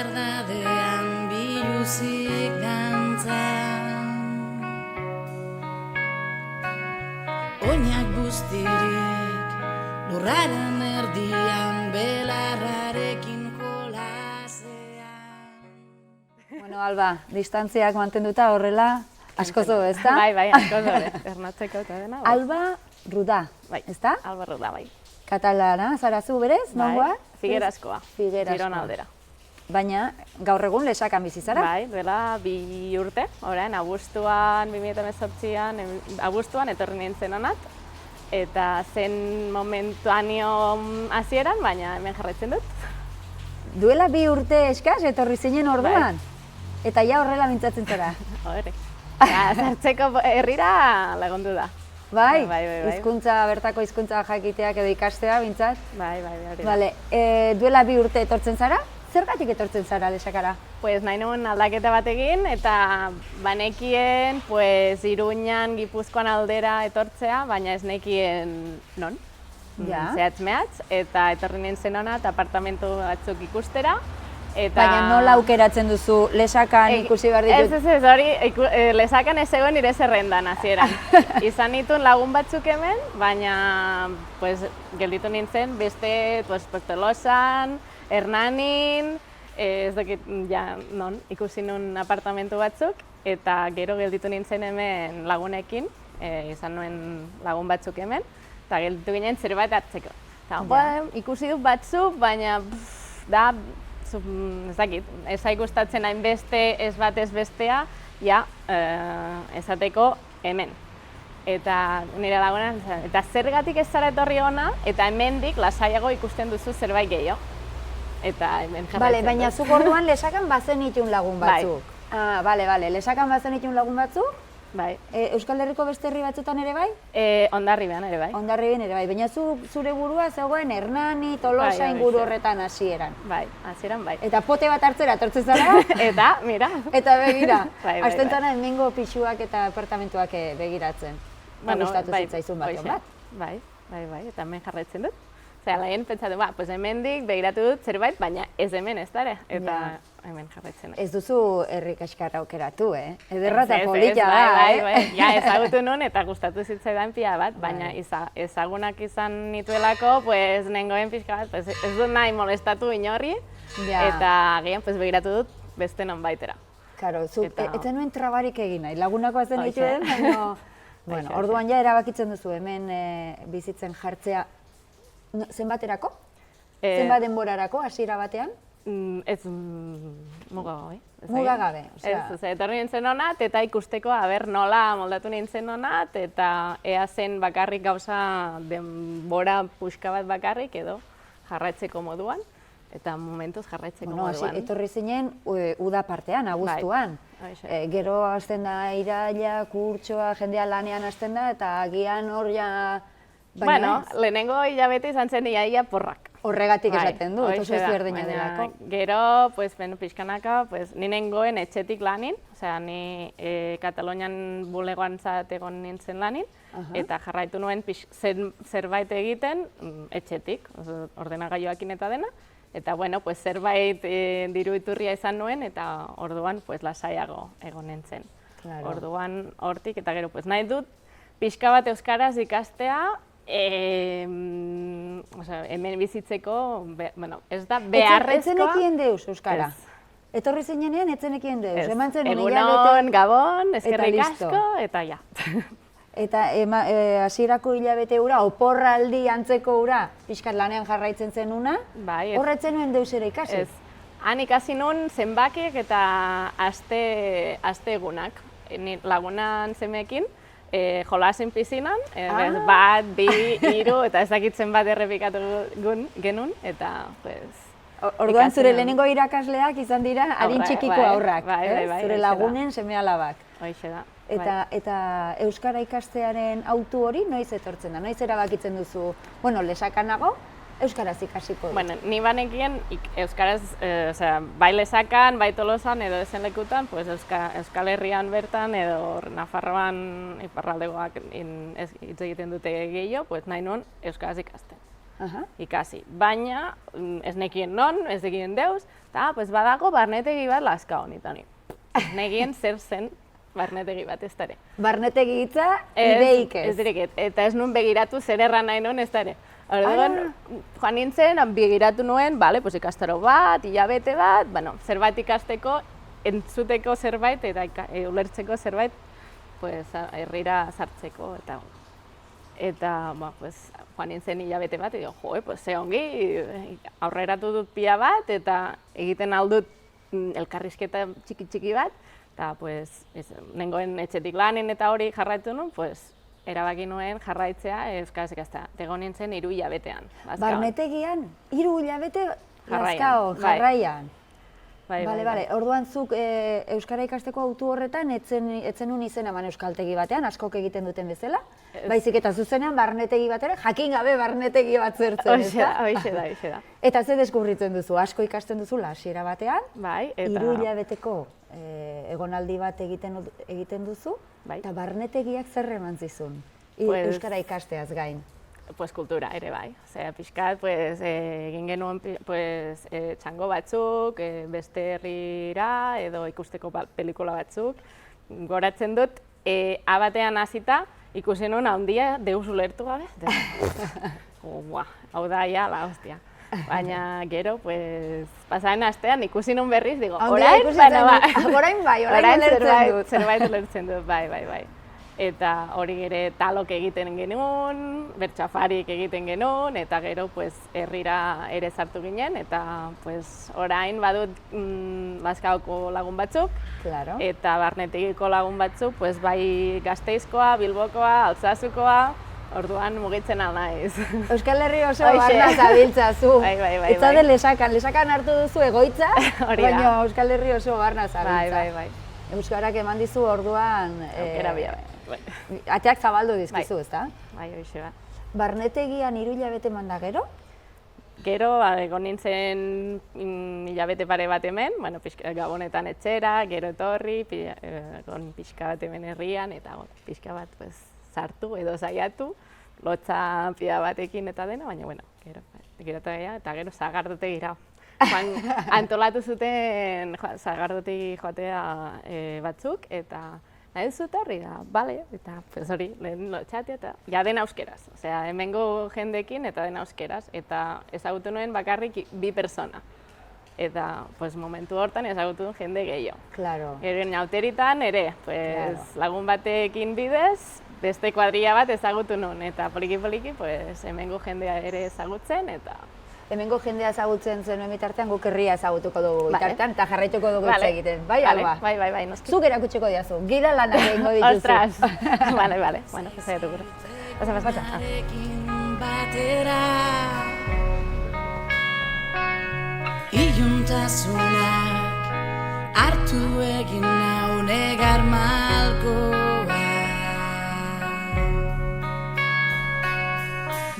berdadean biluzik dantzan. Oinak guztirik lurraren erdian belarrarekin jolasean. Bueno, Alba, distantziak mantenduta horrela asko zo, ezta? Bai, asko zo, ernatzeko eta dena. Alba Ruda, ezta? Alba Ruda, bai. Katalana, zarazu berez, nongoa? Figueraskoa, Girona aldera. Baina, gaur egun Lesakan bizi zara? Bai, dela 2 urte, orain, abuztuan, 2018an, abuztuan etorri nintzen honat, eta zen momentuan hasieran, baina hemen jarraitzen dut. Duela 2 urte eskaz, etorri zinen orduan? Eta ja horrela mintzatzen zara? Horre, zartzeko herrira lagundu da. Bai, bertako hizkuntza jakiteak edo ikastea, bintzat? Bai, hori da. Bale, duela 2 urte etortzen zara? Zergatik etortzen zara Lesakara? Pues nahi nuen aldaketa bat egin, eta banekien Iruñan, Gipuzkoan aldera etortzea, baina ez nekien non, zehatz mehatz, eta etorri nintzen hona eta apartamentu batzuk ikustera. Baina nola aukeratzen duzu Lesakan ikusi behar ditut? Ez, hori, Lesakan ez zegoen nire zerrendan hasieran. Izan nituen lagun batzuk hemen, baina gelditu nintzen beste Tolosan, Hernanin, ez dakit, non, ikusi nuen apartamentu batzuk, eta gero gelditu nintzen hemen lagunekin, izan nuen lagun batzuk hemen, eta gelditu ginen zerbait hartzeko. Ikusi dut batzuk, baina da, ez dakit, ez gustatzen hainbeste ez bat ez bestea, esateko hemen. Eta nire laguna, eta zergatik ez zara etorri hona, eta hemendik lasaiago ikusten duzu zerbait gehiago. Eta hemen jarraitzen. Bale, baina zuk orduan Lesakan bazen itun lagun batzuk. Bale, Lesakan bazen itun lagun batzuk? Bai. Euskal Herriko beste herri batzutan ere bai? Hondarribian ere bai. Hondarribian ere bai, baina zure burua zegoen Hernani, Tolosa inguru horretan hasieran. Bai, hasieran bai. Eta pote bat hartzera etortzen zara? Eta, mira. Eta begira, hasten zara hemengo pisuak eta apartamentuak begiratzen. Gustatu zitzaizun baten bat. Bai, eta hemen jarraitzen dut. Osea, lehen pentsatu, hemendik begiratu dut zerbait, baina ez hemen ez dara, eta hemen jarraitzen. Ez duzu herri kaskarra aukeratu, Ederra eta polita da, Bai, ezagutu nun eta gustatu zitzaidan pila bat, baina ezagunak izan nituelako, nengoen pixka bat, ez dut nahi molestatu inorri, eta gehian begiratu dut beste non baitera. Karo, eta nuen trabarik egin nahi, lagunako azten dituen, baina, orduan ja erabakitzen duzu hemen bizitzen jartzea. Zenbaterako? Zenbat denborarako, hasiera batean? Ez mugagabe. Mugagabe, osea. Ez, etorri nintzen honat, eta ikusteko, nola moldatu nintzen honat, eta ea zen bakarrik gauza denbora puxka bat bakarrik, edo jarraitzeko moduan, eta momentuz jarraitzeko moduan. Etorri zinen uda partean, abuztuan. Gero hasten da iraila, kurtsoa, jendea lanean hasten da, eta agian hor ja... Bueno, lehenengo hilabete izan zen iaia porrak. Horregatik esaten du, oso ez berdina delako. Gero, pixkanaka, ni nengoen etxetik lanin, osea, ni Katalonian bulegoan egon nintzen lanin, eta jarraitu nuen zerbait egiten etxetik, ordenagailuakin eta dena, eta zerbait diru iturria izan nuen, eta orduan lasaiago egon nintzen. Orduan hortik, eta gero, nahi dut, pixka bat euskaraz ikastea, hemen bizitzeko, ez da beharrezkoa... Etzenekien deuz, euskara? Etorri zinenean, etzenekien deuz? Egunon, gabon, eskerrik asko, eta ja. Eta hasierako hilabete hura, oporraldi antzeko hura, pixkat lanean jarraitzen zenuna, horretzen nuen deuz ere ikasi? Han ikasi nuen zenbakiek eta aste egunak, lagunan zemeekin, jolasen pizinan, bat, bi, hiru, eta ez dakitzen bat errepikatu genuen, eta orduan zure lehenengo irakasleak izan dira harin txikiko aurrak, zure lagunen seme-alabak. Hoixe da. Eta euskara ikastearen autu hori noiz etortzen da, noiz erabakitzen duzu, Lesakanago, euskaraz ikasiko dut. Ni banekien euskaraz, bai Lesakan, bai Tolosan edo ezen lekutan, Euskal Herrian bertan edo Nafarroan iparraldegoak hitz egiten dute gehiago, nahi nuen euskaraz ikasten. ikasi. Baina, ez nekien non, ez nekien deuz, eta badago barnetegi bat Lazkaon, eta ni. Nekien zer zen barnetegi bat ez dara. Barnetegi hitza, ideik ez. Ez direket, eta ez nuen begiratu zer erran nahi non ez dara. Orduan, joan nintzen, begiratu nuen, ikastaro bat, hilabete bat, zerbait ikasteko, entzuteko zerbait eta ulertzeko zerbait, herrira sartzeko eta joan nintzen hilabete bat, edo, ze ongi, aurreratu dut pila bat, eta egiten aldut elkarrizketa txiki bat, eta nengoen etxetik lanen eta hori jarraitu nuen, erabaki nuen jarraitzea euskaraz ikastea. Egon nintzen 3 hilabetean. Barnetegian 3 hilabete Lazkaon, jarraian. Bale, orduan zuk euskara ikasteko autu horretan etzen nun izena eman euskaltegi batean, askok egiten duten bezala, baizik eta zuzenean barnetegi batera, jakin gabe barnetegi bat zertzen, ez da? Hoxe da. Eta ze deskubritzen duzu, asko ikasten duzu hasiera batean, 3 hilabeteko egonaldi bat egiten duzu, eta barnetegiak zer eman zizun, euskara ikasteaz gain? Kultura ere bai. Pixkat, egin genuen txango batzuk, beste herrira, edo ikusteko pelikula batzuk. Goratzen dut, abatean hasita ikusi nuen handia deus ulertu gabe. Hau da, ja, la hostia. Baina gero, pasaren astean ikusi nuen berriz, digo, orain zerbait ulertzen dut, bai. Eta hori ere talok egiten genuen, bertxafarik egiten genuen, eta gero herrira ere sartu ginen, eta orain badut Lazkaoko lagun batzuk, eta barnetegiko lagun batzuk, bai Gasteizkoa, Bilbokoa, Altsasukoa, orduan mugitzen naiz. Euskal Herri oso barna zabiltza zu. Bai. Ez de lesakan hartu duzu egoitza, baina Euskal Herri oso barna zabiltza. Bai. Euskarak eman dizu orduan... Aukera bila, Ateak zabaldu dizkizu, ezta? Bai, hoxe bat. Barnetegian 3 hilabete manda gero? Gero, egon nintzen hilabete pare bat hemen, Gabonetan etxera, gero etorri, egon pixka bat hemen herrian, eta pixka bat sartu edo saiatu, lotza pila batekin eta dena, baina, gero zagardotegira. Antolatu zuten zagardotegi joatea batzuk, eta nahi duzut horri da, bale, eta hori, lehen lotxatia eta ja dena euskeraz. Osea, hemengo jendekin eta dena euskeraz, eta ezagutu nuen bakarrik 2 persona. Eta, momentu hortan ezagutu duen jende gehiago. Claro. Gero nauteritan ere, lagun batekin bidez, beste kuadrilla bat ezagutu nuen, eta poliki, hemengo jendea ere ezagutzen, eta... Hemengo jendea ezagutzen zenuen bitartean guk herria ezagutuko dugu bitartean eta jarraituko dugu hitz egiten. Bai, Alba? Bai, noski. Zuk erakutsiko diazu, gida lanak egingo dituzu. Ostras! Bale, bueno, ezagatu gure. Pasa. Iluntasunak hartu egin nau negar malkoa.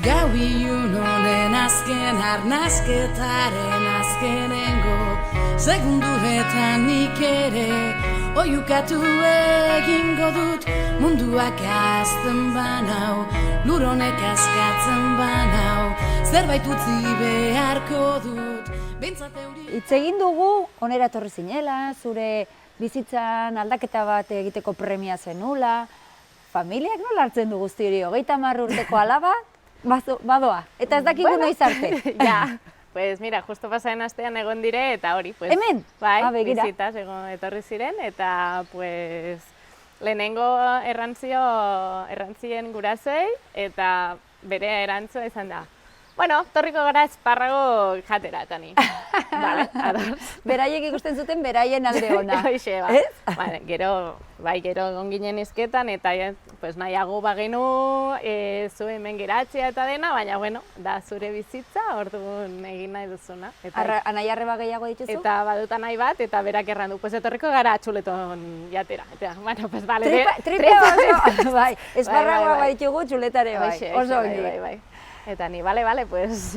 Gau ilun honen azken arnazketaren azkenengo segunduetan nik ere oiukatu egingo dut munduak azten banau, lur honek askatzen banau, zerbait utzi beharko dut. Hitz egin dugu, onera etorri zinela, zure bizitzan aldaketa bat egiteko premia zenula, familiak nola hartzen du guzti hori, 30 urteko alaba, badoa, eta ez dakigu noiz arte. Ja, mira, justo pasaren astean egon dire, eta hori, hemen? Bai, bizitas etorri ziren, eta lehenengo errantzien gurasei, eta bere erantzua izan da. Bueno, torriko gara esparrago jatera, eta ni. Vale, ados. Beraiek ikusten zuten beraien alde ona. Hoxe, gero egon ginen izketan, eta nahiago bagenu zu hemen geratzea eta dena, baina, da zure bizitza, orduan egin nahi duzuna. Anai arreba gehiago dituzu? Eta badut anai bat, eta berak errandu, etorriko gara txuleton jatera. Eta, bale, tripea oso, bai, esparragoa baditugu txuletare bai, oso ongi. Bai. Eta ni, bale,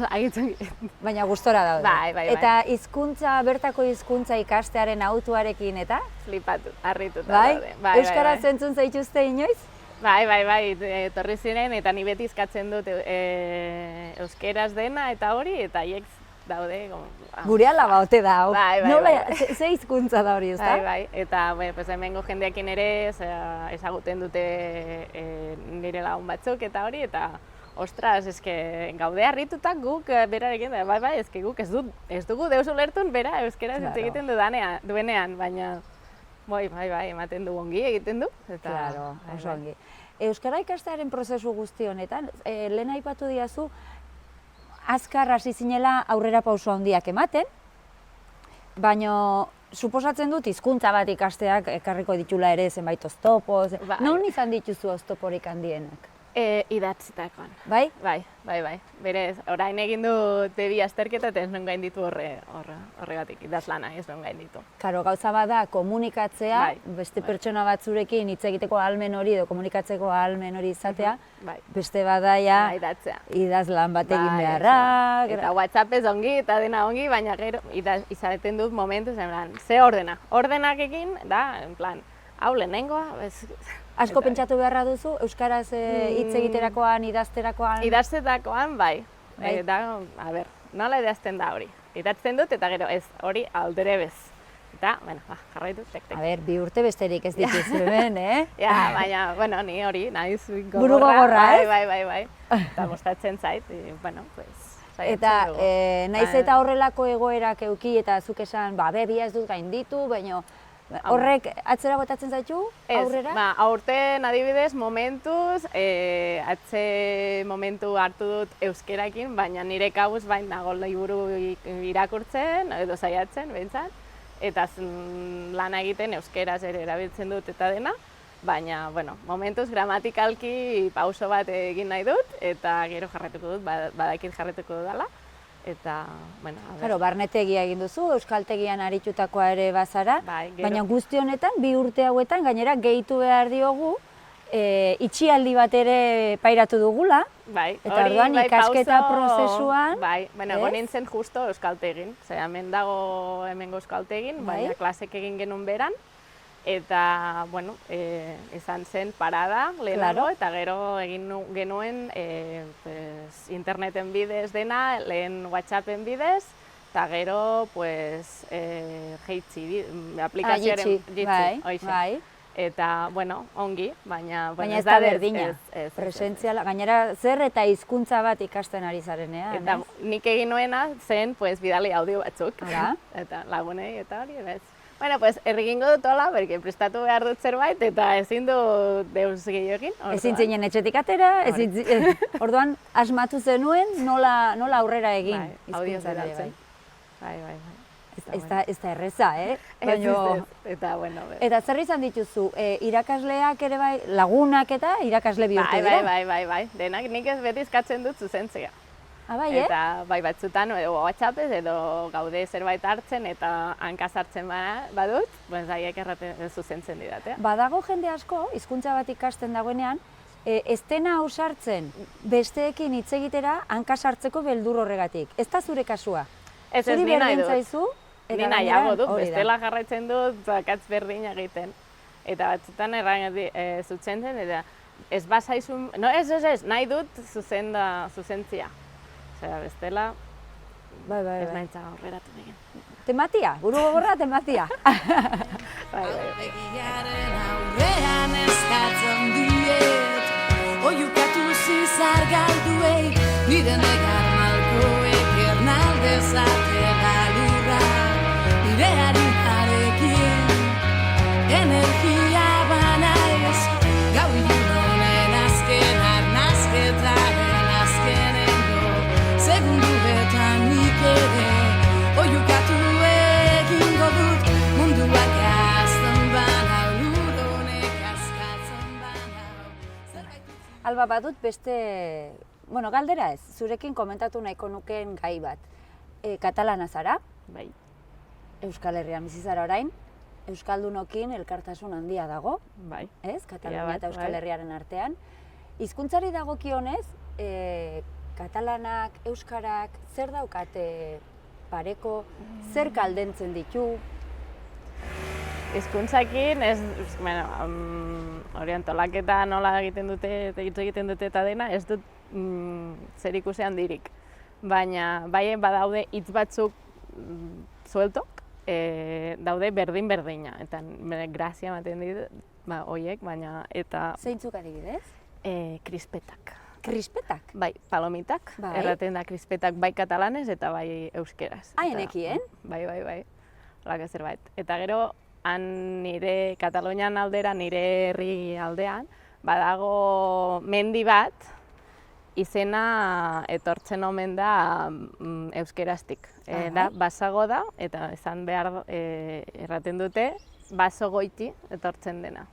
agitzen ginen. Baina gustora daude. Bai. Eta hizkuntza, bertako hizkuntza ikastearen autuarekin, eta? Flipatu, harrituta daude. Bai, Euskara zentzun zaituzte inoiz? Bai, etorri ziren, eta ni beti eskatzen dut euskeraz dena eta hori, eta haiek daude... Gure alaba ote da, bai. Ze hizkuntza da hori, ezta? Bai, eta hemengo jendeakin ere ezaguten dute nire lagun batzuk eta hori, eta ostras, eske gaude harritutak guk berarekin, bai, eske guk ez dugu deus ulertun bera euskeraz hitz egiten duenean, baina bai, ematen du ongi egiten du. Claro, oso ongi. Euskara ikastearen prozesu guzti honetan, lehen aipatu diazu, azkar hasi zinela aurrera pauso handiak ematen, baina suposatzen dut hizkuntza bat ikasteak ekarriko ditula ere zenbait oztopo. Non izan dituzu oztoporik handienak? Idatzitakoan. Bai? Bai. Berez, orain egin dut bi azterketa eta ez non gain ditu horregatik, idazlana ez non gain ditu. Karo, gauza bada komunikatzea, beste pertsona batzurekin hitz egiteko ahalmen hori edo komunikatzeko ahalmen hori izatea, beste bada idazlan bat egin beharra. Eta WhatsApp ez ongi eta dena ongi, baina gero izaten dut momentu, ze ordenak egin, da, en plan, hau lehenengoa, asko pentsatu beharra duzu, euskaraz hitz egiterakoan, idazterakoan? Idazterakoan, bai. Nola idazten da hori? Idatzen dut eta gero ez, hori alderebez. Eta, jarraitu, tek. Bi urte besterik ez dituzu hemen, baina, ni hori, naiz gogorra. Buru gogorra, ez? Bai. Eta gustatzen zait, eta naiz eta horrelako egoerak euki eta zuk esan, bebia ez dut gainditu, baina horrek atzera botatzen zaitu, aurrera? Ez, aurten adibidez, momentuz, momentu hartu dut euskerakin, baina nire kabuz bain nago liburu irakurtzen, edo saiatzen, behintzat, eta lana egiten euskeraz ere erabiltzen dut eta dena, baina, momentuz gramatikalki pauso bat egin nahi dut, eta gero jarretuko dut, badakit jarretuko dudala. Eta, Claro, barnetegia egin duzu, euskaltegian aritutakoa ere bazara, baina guzti honetan, 2 urte hauetan, gainera gehitu behar diogu, itxialdi bat ere pairatu dugula, eta orduan ikasketa prozesuan... Egon nintzen justo euskaltegin, hemen dago hemengo euskaltegin, baina klasek egin genuen beran, eta, izan zen parada lehenago, eta gero egin genuen interneten bidez dena, lehen WhatsAppen bidez, eta gero, jeitzi, aplikazioaren jitzi. Eta, ongi, baina ez da berdina, presentziala, gainera zer eta hizkuntza bat ikasten ari zarenean. Eta nik egin nuena zen, bidali audio batzuk, eta lagunei eta hori, ez. Errigingo dut hola, berke prestatu behar dut zerbait, eta ezin du deus gehiokin. Ezin zinen etxetik atera, orduan asmatu zenuen nola aurrera egin hizkuntzara. Bai. Ez da erreza, Eta zer izan dituzu, irakasleak ere bai, lagunak eta irakasle bihurtu dira? Bai, denak nik ez beti eskatzen dut zuzentzea. Eta batzutan WhatsAppez edo gaude zerbait hartzen eta hankaz hartzen badut, haiek zuzentzen didate. Badago jende asko, hizkuntza bat ikasten dagoenean, ez dena ausartzen besteekin hitz egitera hankaz hartzeko beldur horregatik. Ez da zure kasua? Ez ni nahi dut. Ni nahiago dut, bestela jarraitzen dut, bakatz berdin egiten. Eta batzutan zuzentzen, eta ez bazaizun, ez, nahi dut zuzentzia. Bestela, ez naintza horreratu egin. Tematia, buru gogorra tematia. Begiaren aurrean eskatzen diet, oiukatu zizar galduei, nire negar malkoek ernaldezate galurra, nire harinarekin, energia banaiz, gau ilunonen azken arnazketaren azkenengo, segunduetan nik ere, oiukatu egingo dut, munduak azten banau, luronek askatzen banau. Alba, badut beste, galdera ez, zurekin komentatu nahiko nukeen gai bat. Katalana zara? Bai. Euskal Herrian bizi zara orain, Euskaldunokin elkartasun handia dago, bai. Ez? Katalunia eta Euskal Herriaren artean. Hizkuntzari dagokionez, katalanak, euskarak, zer daukate pareko, zer kaldentzen ditu? hizkuntzakin, hori antolaketa nola egiten dute, hitz egiten dute eta dena, ez dut zer ikusi handirik. Baina bai badaude hitz batzuk sueltok, daude berdin-berdina, eta grazia ematen dit, horiek, baina eta... Zeintzuk adibidez? Krispetak. Krispetak? Bai, palomitak, erraten da krispetak bai katalanez eta bai euskeraz. Enekien? Bai, holako zerbait. Eta gero, nire Katalunian aldera, nire herri aldean, badago mendi bat, izena etortzen omen da euskeraztik. Da, basago da, eta esan behar erraten dute, baso goiti etortzen dena.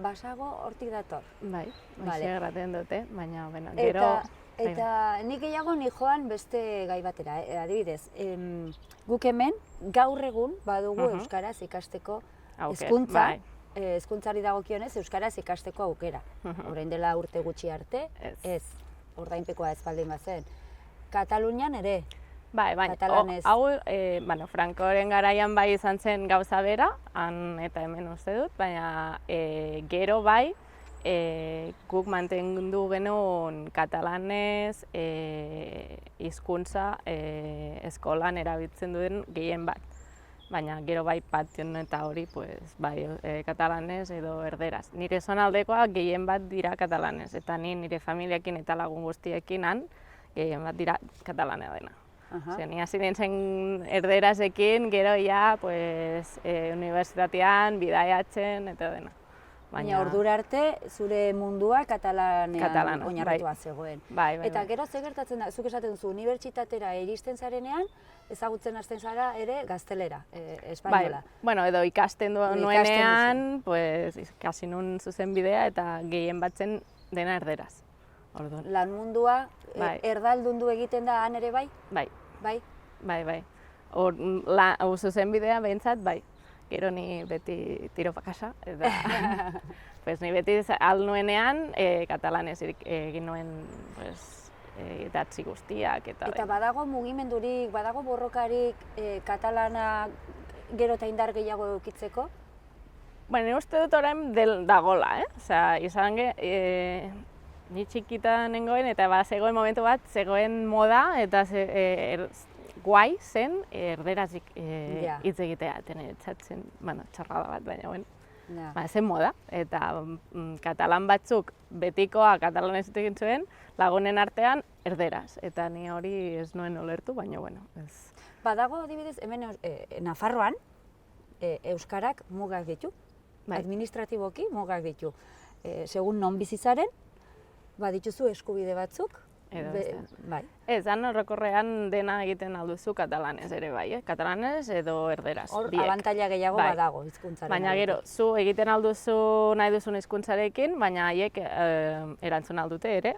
Basago hortik dator. Bai, hoxe erraten dute, baina, gero... Eta nik gehiago joan beste gai batera, adibidez, guk hemen gaur egun badugu euskaraz ikasteko hezkuntza, hezkuntzari dagokionez euskaraz ikasteko aukera. Orain dela urte gutxi arte, ez, ordainpekoa ez baldin bazen. Katalunian ere, katalanez. Hau, Frankoren garaian bai izan zen gauza bera, han eta hemen uste dut, baina gero bai, guk mantendu genuen katalanez hizkuntza eskolan erabiltzen duen gehien bat. Baina gero bai patio eta hori katalanez edo erderaz. Nire zonaldekoa gehien bat dira katalanez, eta nire familiakin eta lagun guztiekin han gehien bat dira katalanea dena. Ni hasi nintzen erderazekin, gero ja unibertsitatean, bidaiatzen eta dena. Baina ordura arte, zure mundua katalanean oinarritua zegoen. Eta gero ze gertatzen da, zuk esaten duzu, unibertsitatera iristen zarenean, ezagutzen hasten zara ere gaztelera, espainola. Edo ikasten nuenean, ikasi nun zuzenbidea eta gehien batzen dena erderaz. Lan mundua erdaldundu egiten da han ere bai? Bai. Zuzenbidea behintzat, bai. Gero ni beti tiro pa casa, eta ni beti alnuenean katalanez egin nuen idatzi guztiak. Eta badago mugimendurik, badago borrokarik katalana gero eta indar gehiago eukitzeko? Ni uste dut orain dagola, izan ni txikita nengoen eta zegoen momentu bat, zegoen moda eta guai zen erderaz hitz egitea, tenetzatzen, txarrada bat, baina zen moda. Eta katalan batzuk betikoa katalanez egin zuen, lagunen artean erderaz. Eta ni hori ez nuen ulertu, baina ez. Badago, adibidez, hemen Nafarroan euskarak mugak ditu, administratiboki mugak ditu. Segun non bizizaren, badituzu eskubide batzuk, Ez, han horrekorrean dena egiten alduzu katalanez ere bai, katalanez edo erderaz. Hor, abantaila gehiago badago hizkuntzaren. Baina gero, zu egiten alduzu nahi duzun hizkuntzarekin, baina haiek erantzun aldute ere,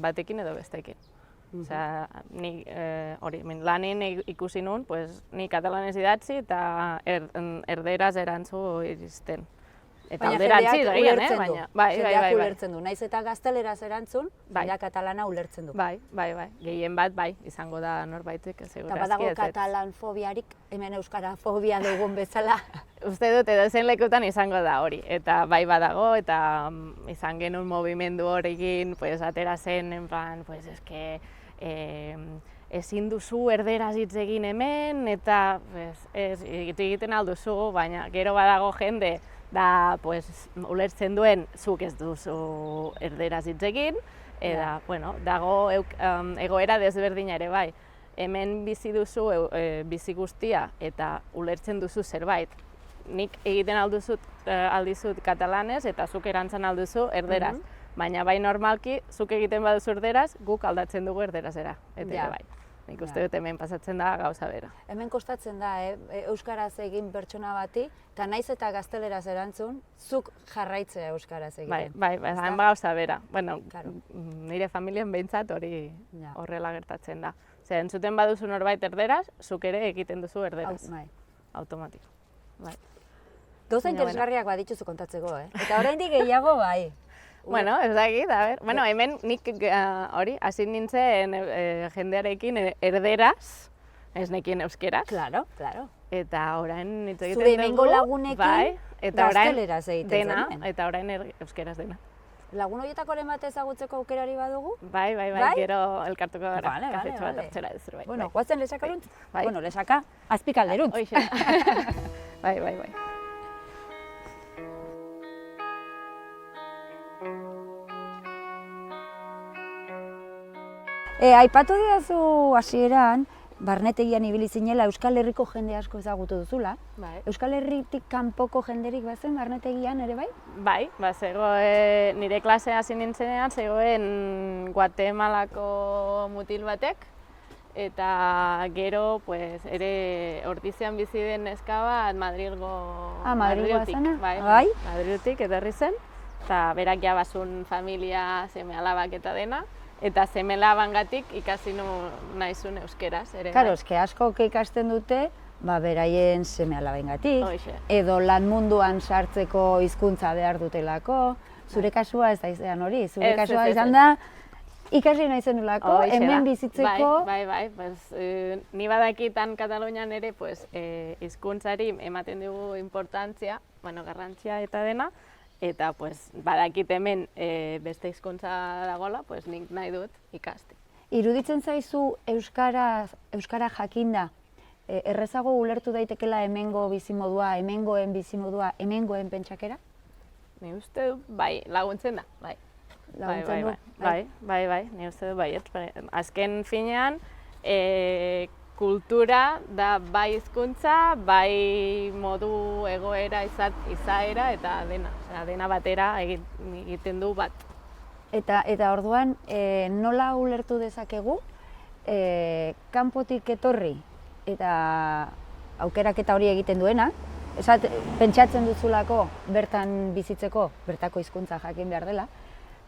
batekin edo bestekin. Osea, ni lanin ikusi nun, ni katalanez idatzi eta erderaz erantzu iristen. Eta alderantzi egin, baina... Jendeak ulertzen du, naiz eta gazteleraz erantzun, jendeak katalana ulertzen du. Bai, gehien bat, izango da norbaitek, segurazki. Eta badago katalan fobiarik, hemen euskara fobia dugun bezala. Uste dut, edo zen lekutan izango da hori, eta bai badago, eta izan genuen movimendu horrekin, atera zen, ezin duzu erderaz hitz egin hemen, eta egiten alduzu, baina gero badago jende, da ulertzen duen zuk ez duzu erderaz hitz egin, eta dago egoera desberdina ere bai. Hemen bizi duzu bizi guztia eta ulertzen duzu zerbait. Nik egiten aldizut katalanez eta zuk erantzan alduzu erderaz. Baina bai normalki, zuk egiten baduzu erderaz, guk aldatzen dugu erderazera. Eta bai. Nik uste dut hemen pasatzen da gauza bera. Hemen kostatzen da, euskaraz egin pertsona bati, eta naiz eta gazteleraz erantzun, zuk jarraitzea euskaraz egiten. Bai, gauza bera. Nire familian behintzat hori horrela gertatzen da. Zer, entzuten baduzu norbait erderaz, zuk ere egiten duzu erderaz. Automatiko. Gauza interesgarriak badituzu kontatzeko, Eta oraindik gehiago bai. Ez dakit, hemen nik hori, hasi nintzen jendearekin erderaz, ez nekien euskeraz. Claro. eta orain hitz egiten dugu. Zure hemengo lagunekin gazteleraz egiten zen. Eta orain euskeraz dena. Lagun horietakoren bat ezagutzeko aukerari badugu? Bai, gero elkartuko gara. Kafetxo bat hartzera ez. Bueno, guazen lesakaruntz? Bueno, lesaka, azpikalderuntz. Hoxe. Bai. Aipatu didazu hasieran, barnetegian ibili zinela Euskal Herriko jende asko ezagutu duzula. Euskal Herritik kanpoko jenderik bazen barnetegian ere bai? Bai, zegoen nire klasea hasi nintzenean, zegoen Guatemalako mutil batek, eta gero ere Ordizian bizi den neska bat Madrilgotik. Bai, Madrilgotik etorri zen, eta berak ja bazun familia, seme-alabak eta dena. Eta seme-alabangatik ikasi nahizun euskeraz ere. Karo, eske askok ikasten dute, beraien seme-alabengatik, edo lan munduan sartzeko hizkuntza behar dutelako. Zure kasua ez da izan hori, zure kasua izan da ikasi nahi zenulako, hemen bizitzeko. Bai, ni badakitan Katalunian ere hizkuntzari ematen dugu importantzia, garrantzia eta dena, eta badakit hemen beste hizkuntza dagoela, nik nahi dut ikasti. Iruditzen zaizu euskara jakinda, errezago ulertu daitekela hemengo bizimodua, hemengoen bizimodua, hemengoen pentsakera? Ni uste dut, bai, laguntzen da, bai. Laguntzen du? Bai, ni uste dut baiet. Azken finean, kultura da bai hizkuntza, bai modu egoera izaera eta dena. Dena batera egiten du bat. Eta orduan, nola ulertu dezakegu, kanpotik etorri eta aukeraketa hori egiten duena, pentsatzen duzulako bertan bizitzeko, bertako hizkuntza jakin behar dela,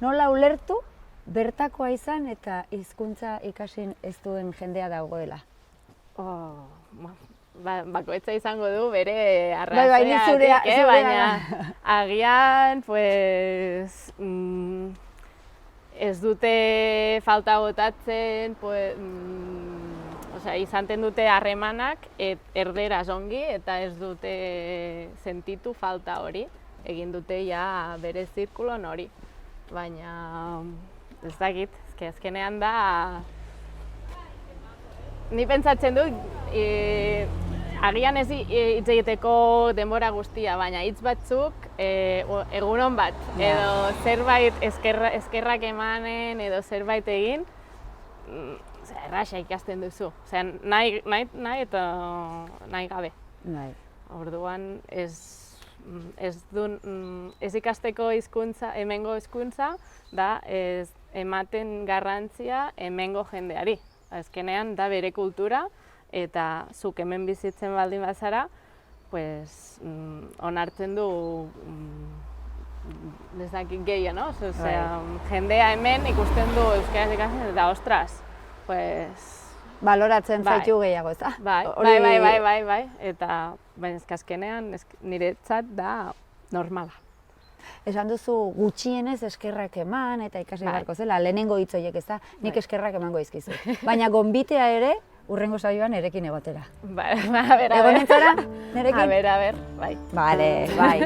nola ulertu bertakoa izan eta hizkuntza ikasi ez duen jendea dagoela? Bakoitza izango du bere arrazoiatik, baina agian ez dute falta botatzen, izaten dute harremanak erderaz ongi eta ez dute sentitu falta hori, egin dute ja bere zirkulon hori. Baina ez dakit, azkenean da, ni pentsatzen dut, agian ez hitz egiteko denbora guztia, baina hitz batzuk egunon bat, edo zerbait eskerrak emanen, edo zerbait egin, erraxa ikasten duzu. Nahi eta nahi gabe. Orduan ez ikasteko hizkuntza, hemengo hizkuntza, da ematen garrantzia hemengo jendeari. Azkenean da bere kultura, eta zuk hemen bizitzen baldin bazara, onartzen du nezakit gehiago, no? Jendea hemen ikusten du euskaraz ikasten, eta ostras, baloratzen zaitu gehiago, ez da? Bai, eta baina azkenean niretzat da normala. Esan duzu gutxienez eskerrak eman eta ikasi beharko zela, lehenengo hitz horiek, ez da? Nik eskerrak emango dizkizu. Baina gonbitea ere, hurrengo saioan nerekin egotera. A ber. Egonetzara, nerekin? A ber, bai. Bale, bai.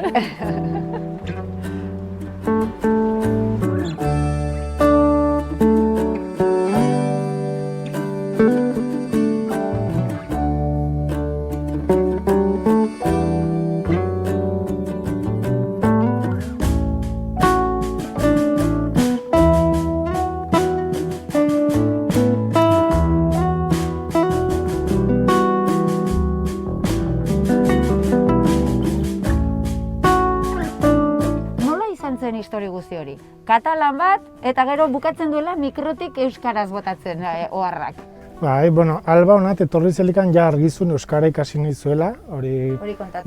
Histori guzti hori. Katalan bat, eta gero bukatzen duela mikrotik euskaraz botatzen oharrak. Alba honat etorri zelikan ja argizun euskara ikasi nahi zuela, hori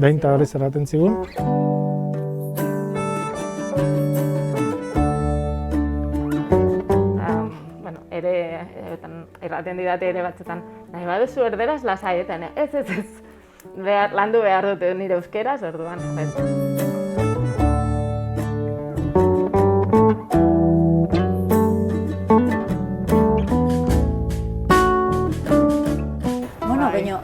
behin eta hori zerraten zigun. Erraten didate ere batzutan, nahi baduzu erderaz lasaietan, ez, landu behar dute nire euskeraz, orduan.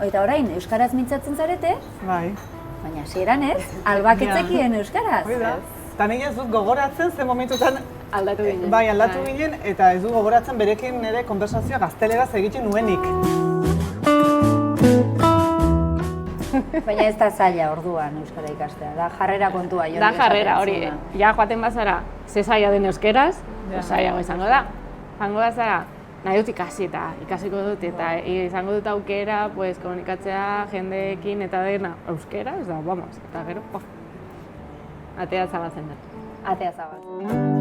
Eta eta orain euskaraz mintzatzen zarete, Bai. baina hasieran ez, albak etzekien euskaraz. Hori da. Eta nahi ez dut gogoratzen ze momentutan Aldatu ginen. bai, aldatu ginen, eta ez dut gogoratzen berekin nire konversazioa gazteleraz egiten nuenik. Baina ez da zaila orduan euskara ikastea, da jarrera kontua. Da jarrera, hori, ja joaten bazara, ze zaila den euskeraz, zailago izango da. Jango bazara, nahi dut ikasi eta ikasiko dut, eta izango dut aukera, pues, komunikatzea jendeekin eta dena euskeraz, da, vamos, eta gero, atea zabatzen da. Atea zabatzen.